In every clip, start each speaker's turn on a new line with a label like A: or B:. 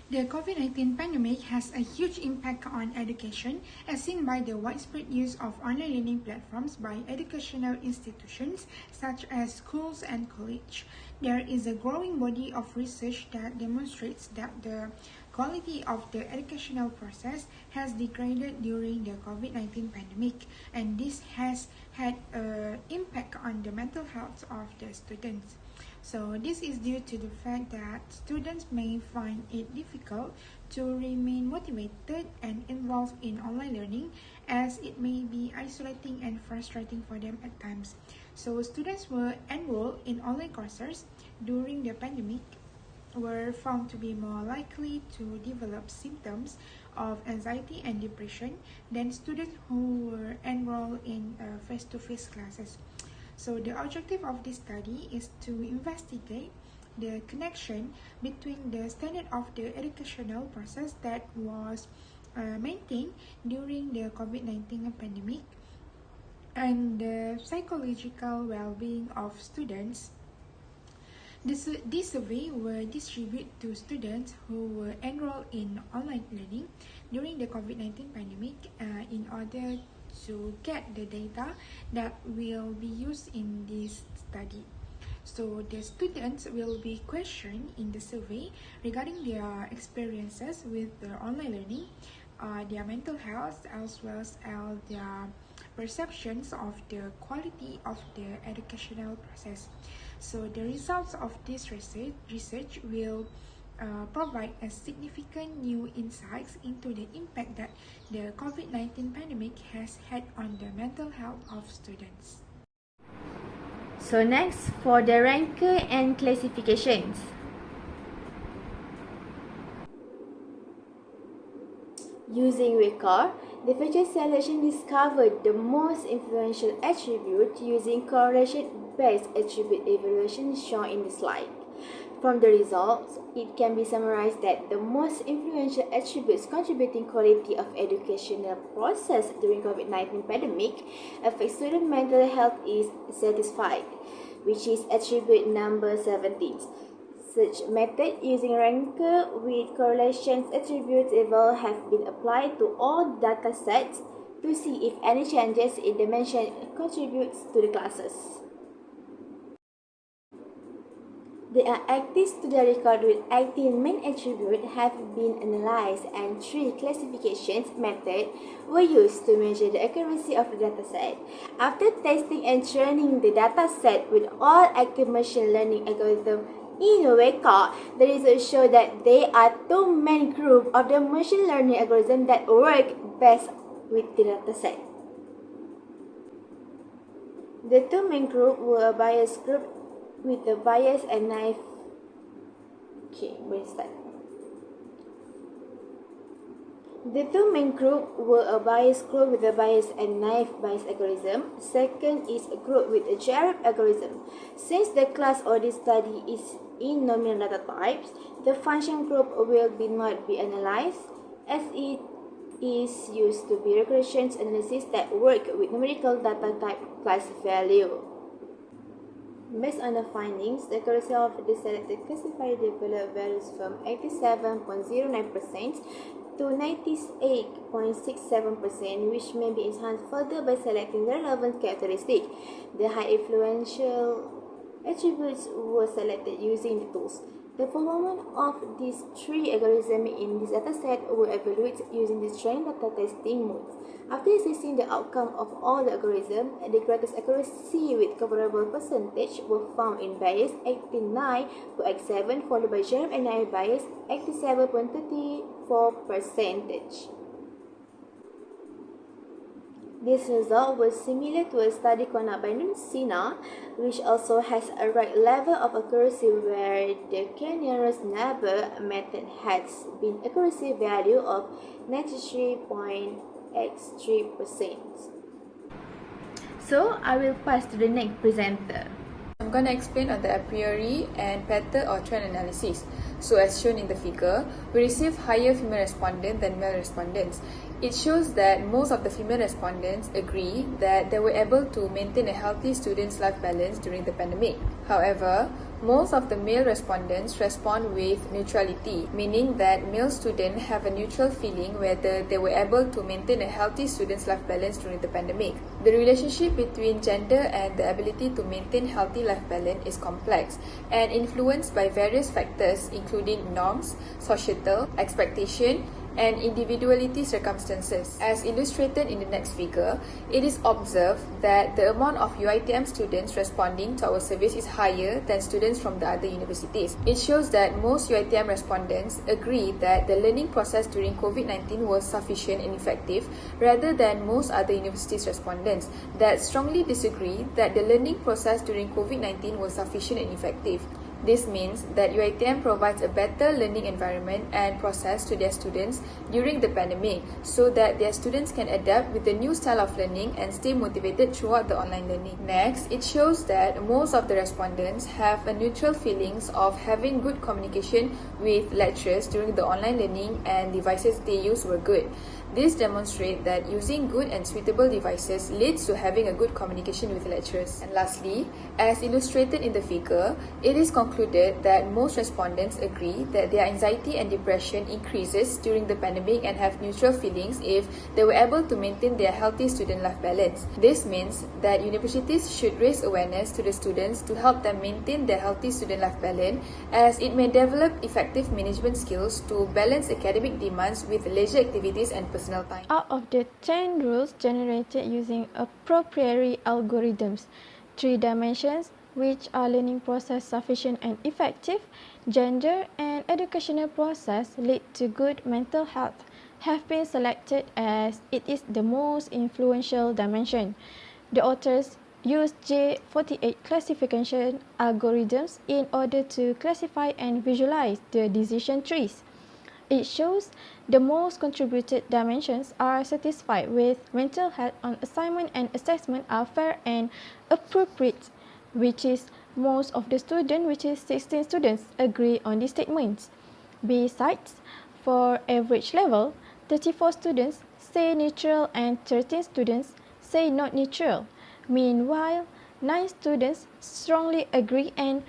A: The COVID-19 pandemic has a huge impact on education, as seen by the widespread use of online learning platforms by educational institutions such as schools and colleges. There is a growing body of research that demonstrates that the quality of the educational process has degraded during the COVID-19 pandemic, and this has had an impact on the mental health of the students. So this is due to the fact that students may find it difficult to remain motivated and involved in online learning, as it may be isolating and frustrating for them at times. So students who enroll in online courses during the pandemic were found to be more likely to develop symptoms of anxiety and depression than students who were enrolled in face-to-face classes. So the objective of this study is to investigate the connection between the standard of the educational process that was maintained during the COVID-19 pandemic and the psychological well-being of students. This survey will distribute to students who were enrolled in online learning during the COVID-19 pandemic in order to get the data that will be used in this study. So the students will be questioned in the survey regarding their experiences with the online learning, their mental health, as well as their perceptions of the quality of the educational process. So the results of this research will provide a significant new insights into the impact that the COVID-19 pandemic has had on the mental health of students.
B: So next, for the ranker and classifications. Using Weka, the feature selection discovered the most influential attribute using correlation-based attribute evaluation shown in the slide. From the results, it can be summarized that the most influential attributes contributing quality of educational process during COVID-19 pandemic affect student mental health is satisfied, which is attribute number 17. Such method using ranker with correlations attributes eval have been applied to all data sets to see if any changes in dimension contributes to the classes. There are active student records with 18 main attributes have been analyzed, and 3 classifications methods were used to measure the accuracy of the dataset. After testing and training the dataset with all active machine learning algorithms in Weka, the results show that there are 2 main groups of the machine learning algorithm that work best with the dataset. The 2 main groups were a bias group with the bias and naive. We'll start. The 2 main groups were a bias group with a bias and naive Bayes algorithm. Second is a group with a GRF algorithm. Since the class of this study is in nominal data types, the function group will not be analyzed, as it is used to be regression analysis that work with numerical data type class value. Based on the findings, the accuracy of the selected classifier developed varies from 87.09% to 98.67%, which may be enhanced further by selecting the relevant characteristics. The high influential attributes were selected using the tools. The performance of these 3 algorithms in this dataset were evaluated using the trained data testing modes. After assessing the outcome of all the algorithms, the greatest accuracy with comparable percentage were found in Bayes 89.87, followed by GRF and naive Bayes 87.34%. This result was similar to a study conducted by Sina, which also has a right level of accuracy, where the nearest neighbor method has been accuracy value of 93.83%. So I will pass to the next presenter.
C: I'm going to explain on the a priori and pattern or trend analysis. So as shown in the figure, we receive higher female respondents than male respondents. It shows that most of the female respondents agree that they were able to maintain a healthy student's life balance during the pandemic. However, Most of the male respondents respond with neutrality, meaning that male students have a neutral feeling whether they were able to maintain a healthy student's life balance during the pandemic. The relationship between gender and the ability to maintain healthy life balance is complex and influenced by various factors including norms, societal expectation, and individuality circumstances. As illustrated in the next figure, it is observed that the amount of UiTM students responding to our service is higher than students from the other universities. It shows that most UiTM respondents agree that the learning process during COVID-19 was sufficient and effective, rather than most other universities' respondents that strongly disagree that the learning process during COVID-19 was sufficient and effective. This means that UiTM provides a better learning environment and process to their students during the pandemic so that their students can adapt with the new style of learning and stay motivated throughout the online learning. Next, it shows that most of the respondents have a neutral feelings of having good communication with lecturers during the online learning and devices they use were good. This demonstrates that using good and suitable devices leads to having a good communication with lecturers. And lastly, as illustrated in the figure, it is concluded that most respondents agree that their anxiety and depression increases during the pandemic and have neutral feelings if they were able to maintain their healthy student life balance. This means that universities should raise awareness to the students to help them maintain their healthy student life balance, as it may develop effective management skills to balance academic demands with leisure activities and personal time.
D: Out of the 10 rules generated using appropriate algorithms, 3 dimensions, which are learning process sufficient and effective, gender, and educational process lead to good mental health, have been selected as it is the most influential dimension. The authors used J48 classification algorithms in order to classify and visualize the decision trees. It shows the most contributed dimensions are satisfied with mental health on assignment and assessment are fair and appropriate, which is most of the students, which is 16 students, agree on these statements. Besides, for average level, 34 students say neutral and 13 students say not neutral. Meanwhile, 9 students strongly agree and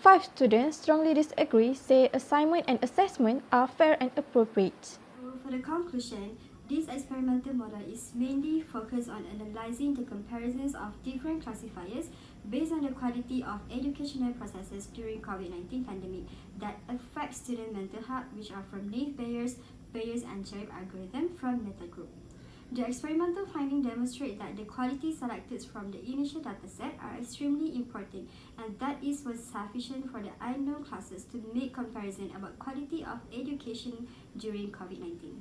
D: 5 students strongly disagree, say assignment and assessment are fair and appropriate.
E: For the conclusion, this experimental model is mainly focused on analyzing the comparisons of different classifiers based on the quality of educational processes during COVID-19 pandemic that affect student mental health, which are from naive Bayes, and Cherif algorithm from meta group. The experimental findings demonstrate that the quality selected from the initial dataset are extremely important, and that is was sufficient for the unknown classes to make comparison about quality of education during COVID-19.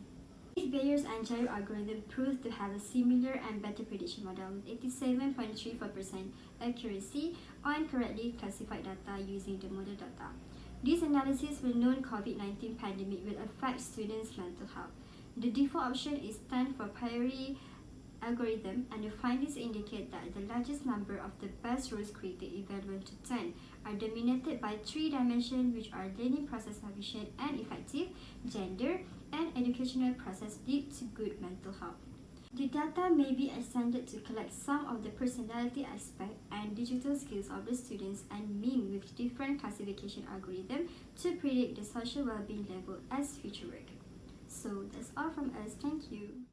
E: Bayes and Cherif algorithm proved to have a similar and better prediction model with 87.34% accuracy on correctly classified data using the model data. This analysis will know COVID-19 pandemic will affect students' mental health. The default option is 10 for priori algorithm, and the findings indicate that the largest number of the best rules created eval 1 to 10 are dominated by 3 dimensions, which are learning process sufficient and effective, gender, and educational process lead to good mental health. The data may be extended to collect some of the personality aspect and digital skills of the students and mean with different classification algorithms to predict the social well-being level as future work. So that's all from us. Thank you.